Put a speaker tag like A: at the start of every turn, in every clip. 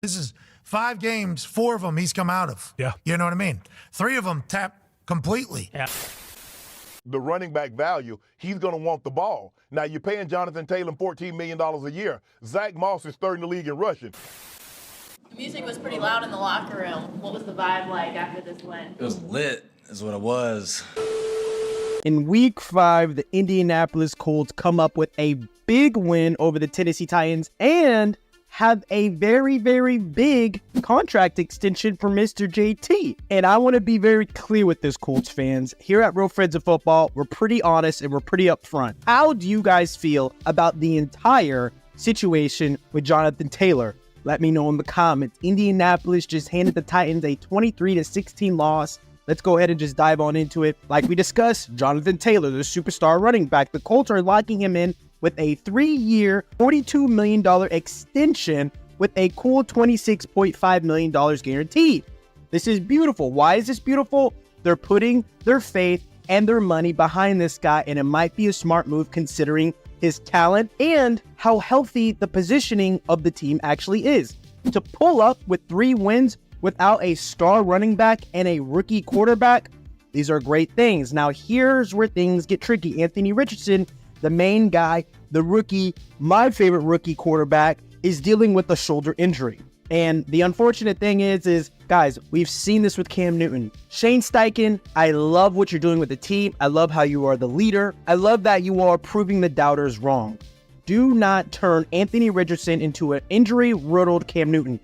A: This is 5 games, 4 of them he's come out of.
B: Yeah.
A: You know what I mean? 3 of them tapped completely.
B: Yeah.
C: The running back value, he's going to want the ball. Now, you're paying Johnathan Taylor $14 million a year. Zach Moss is third in the league in rushing.
D: The music was pretty loud in the locker room. What was the vibe like after this win?
E: It was lit, is what it was.
F: In week 5, the Indianapolis Colts come up with a big win over the Tennessee Titans and have a very, very big contract extension for Mr. JT. And I want to be very clear with this, Colts fans. Here at Real Friends of Football, we're pretty honest and we're pretty upfront. How do you guys feel about the entire situation with Johnathan Taylor? Let me know in the comments. Indianapolis just handed the Titans a 23-16 loss. Let's go ahead and just dive on into it. Like we discussed, Johnathan Taylor, the superstar running back. The Colts are locking him in with a 3-year, $42 million extension with a cool $26.5 million guaranteed. This is beautiful. Why is this beautiful? They're putting their faith and their money behind this guy, and it might be a smart move considering his talent and how healthy the positioning of the team actually is. To pull up with 3 wins without a star running back and a rookie quarterback, these are great things. Now, here's where things get tricky. Anthony Richardson, the main guy, the rookie, my favorite rookie quarterback, is dealing with a shoulder injury. And the unfortunate thing is guys, we've seen this with Cam Newton. Shane Steichen, I love what you're doing with the team. I love how you are the leader. I love that you are proving the doubters wrong. Do not turn Anthony Richardson into an injury-riddled Cam Newton.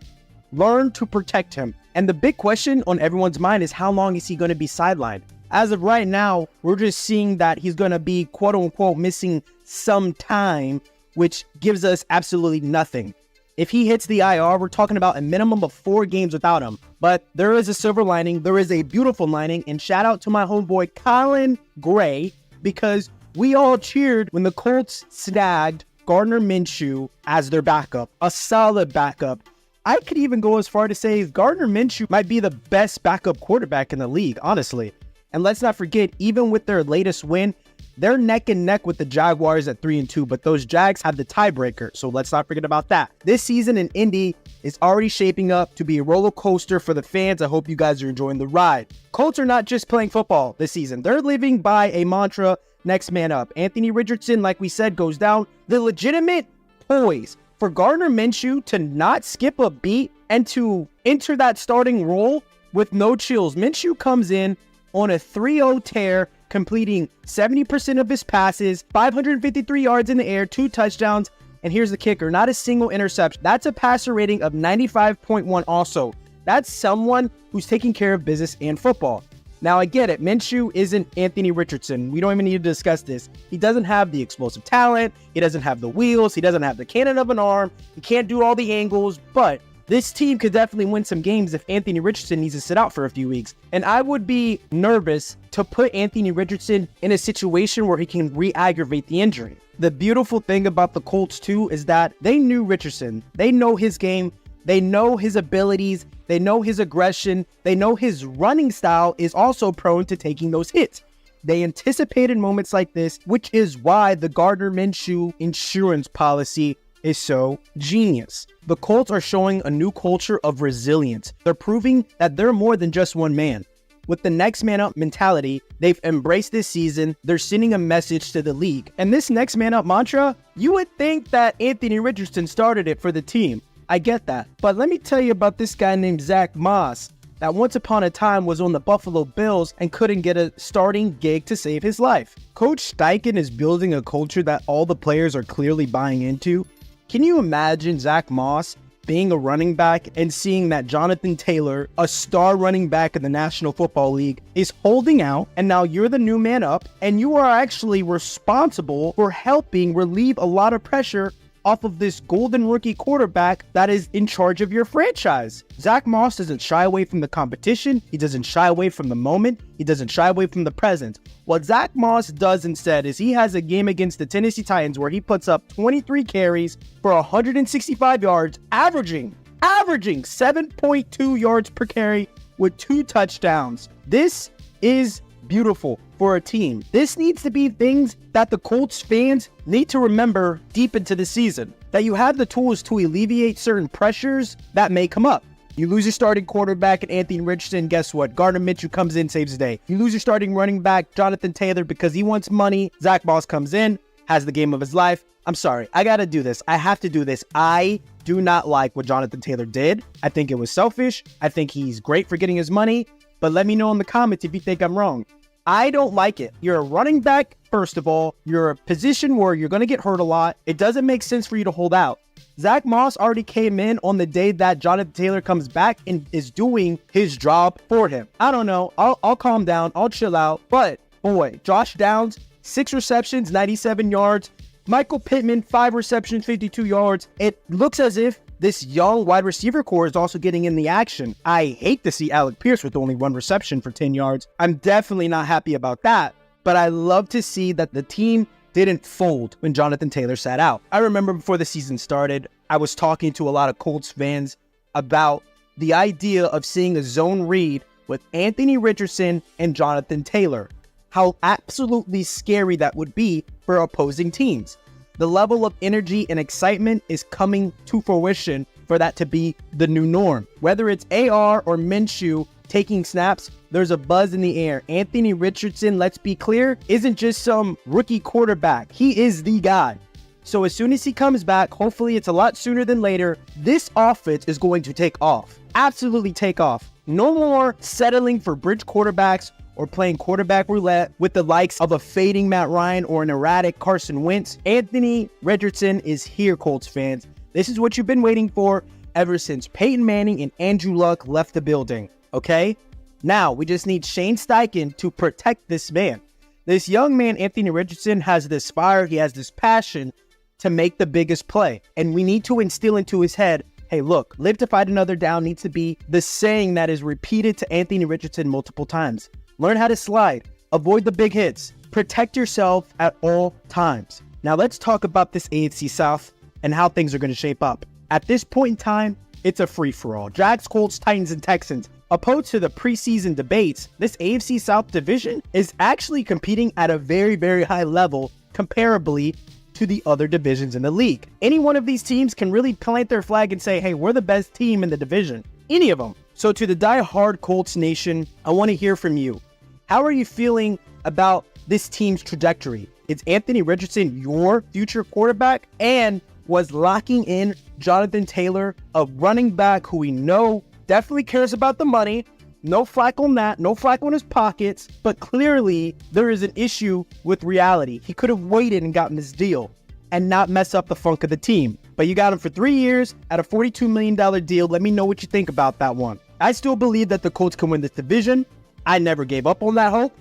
F: Learn to protect him. And the big question on everyone's mind is how long is he going to be sidelined? As of right now, we're just seeing that he's going to be quote-unquote missing some time, which gives us absolutely nothing. If he hits the IR, we're talking about a minimum of 4 games without him. But there is a silver lining. There is a beautiful lining. And shout out to my homeboy Colin Gray, because we all cheered when the Colts snagged Gardner Minshew as their backup, a solid backup. I could even go as far to say Gardner Minshew might be the best backup quarterback in the league, honestly. And let's not forget, even with their latest win, they're neck and neck with the Jaguars at 3-2, but those Jags have the tiebreaker, so let's not forget about that. This season in Indy is already shaping up to be a roller coaster for the fans. I hope you guys are enjoying the ride. Colts are not just playing football this season. They're living by a mantra, next man up. Anthony Richardson, like we said, goes down. The legitimate poise for Gardner Minshew to not skip a beat and to enter that starting role with no chills. Minshew comes in on a 3-0 tear, completing 70% of his passes, 553 yards in the air, 2 touchdowns, and here's the kicker, not a single interception. That's a passer rating of 95.1 also. That's someone who's taking care of business in football. Now, I get it. Minshew isn't Anthony Richardson. We don't even need to discuss this. He doesn't have the explosive talent. He doesn't have the wheels. He doesn't have the cannon of an arm. He can't do all the angles, but this team could definitely win some games if Anthony Richardson needs to sit out for a few weeks. And I would be nervous to put Anthony Richardson in a situation where he can re-aggravate the injury. The beautiful thing about the Colts, too, is that they knew Richardson. They know his game. They know his abilities. They know his aggression. They know his running style is also prone to taking those hits. They anticipated moments like this, which is why the Gardner Minshew insurance policy is so genius. The Colts are showing a new culture of resilience. They're proving that they're more than just one man. With the next man up mentality they've embraced this season, they're sending a message to the league. And this next man up mantra, you would think that Anthony Richardson started it for the team. I get that. But let me tell you about this guy named Zach Moss that once upon a time was on the Buffalo Bills and couldn't get a starting gig to save his life. Coach Steichen is building a culture that all the players are clearly buying into. Can you imagine Zach Moss being a running back and seeing that Johnathan Taylor, a star running back in the National Football League, is holding out, and now you're the new man up, and you are actually responsible for helping relieve a lot of pressure off of this golden rookie quarterback that is in charge of your franchise? Zach Moss doesn't shy away from the competition. He doesn't shy away from the moment. He doesn't shy away from the present. What Zach Moss does instead is he has a game against the Tennessee Titans where he puts up 23 carries for 165 yards, averaging 7.2 yards per carry with 2 touchdowns. This is beautiful for a team. This needs to be things that the Colts fans need to remember deep into the season. that you have the tools to alleviate certain pressures that may come up. You lose your starting quarterback in Anthony Richardson, guess what? Gardner Minshew comes in, saves the day. You lose your starting running back, Johnathan Taylor, because he wants money. Zach Moss comes in, has the game of his life. I'm sorry, I gotta do this. I have to do this. I do not like what Johnathan Taylor did. I think it was selfish. I think he's great for getting his money, but let me know in the comments if you think I'm wrong. I don't like it. You're a running back, first of all. You're a position where you're gonna get hurt a lot. It doesn't make sense for you to hold out. Zach Moss already came in on the day that Johnathan Taylor comes back and is doing his job for him. I don't know. I'll calm down. I'll chill out. But boy, Josh Downs, 6 receptions, 97 yards. Michael Pittman, 5 receptions, 52 yards. It looks as if this young wide receiver core is also getting in the action. I hate to see Alec Pierce with only 1 reception for 10 yards. I'm definitely not happy about that. But I love to see that the team didn't fold when Johnathan Taylor sat out. I remember before the season started, I was talking to a lot of Colts fans about the idea of seeing a zone read with Anthony Richardson and Johnathan Taylor. How absolutely scary that would be for opposing teams. The level of energy and excitement is coming to fruition for that to be the new norm. Whether it's AR or Minshew taking snaps, there's a buzz in the air. Anthony Richardson, let's be clear, isn't just some rookie quarterback. He is the guy. So as soon as he comes back, hopefully it's a lot sooner than later, this offense is going to take off. Absolutely take off. No more settling for bridge quarterbacks or playing quarterback roulette with the likes of a fading Matt Ryan or an erratic Carson Wentz. Anthony Richardson is here, Colts fans. This is what you've been waiting for ever since Peyton Manning and Andrew Luck left the building, okay? Now, we just need Shane Steichen to protect this man. This young man, Anthony Richardson, has this fire, he has this passion to make the biggest play. And we need to instill into his head, hey, look, live to fight another down needs to be the saying that is repeated to Anthony Richardson multiple times. Learn how to slide, avoid the big hits, protect yourself at all times. Now let's talk about this AFC South and how things are going to shape up. At this point in time, it's a free-for-all. Jags, Colts, Titans, and Texans. Opposed to the preseason debates, this AFC South division is actually competing at a very, very high level comparably to the other divisions in the league. Any one of these teams can really plant their flag and say, hey, we're the best team in the division. Any of them. So to the die-hard Colts nation, I want to hear from you. How are you feeling about this team's trajectory? Is Anthony Richardson your future quarterback? And was locking in Johnathan Taylor, a running back who we know definitely cares about the money, no flack on that, no flack on his pockets, but clearly there is an issue with reality. He could have waited and gotten this deal and not mess up the funk of the team. But you got him for 3 years at a $42 million deal. Let me know what you think about that one. I still believe that the Colts can win this division. I never gave up on that hope.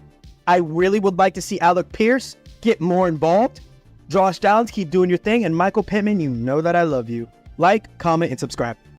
F: I really would like to see Alec Pierce get more involved. Josh Downs, keep doing your thing. And Michael Pittman, you know that I love you. Like, comment, and subscribe.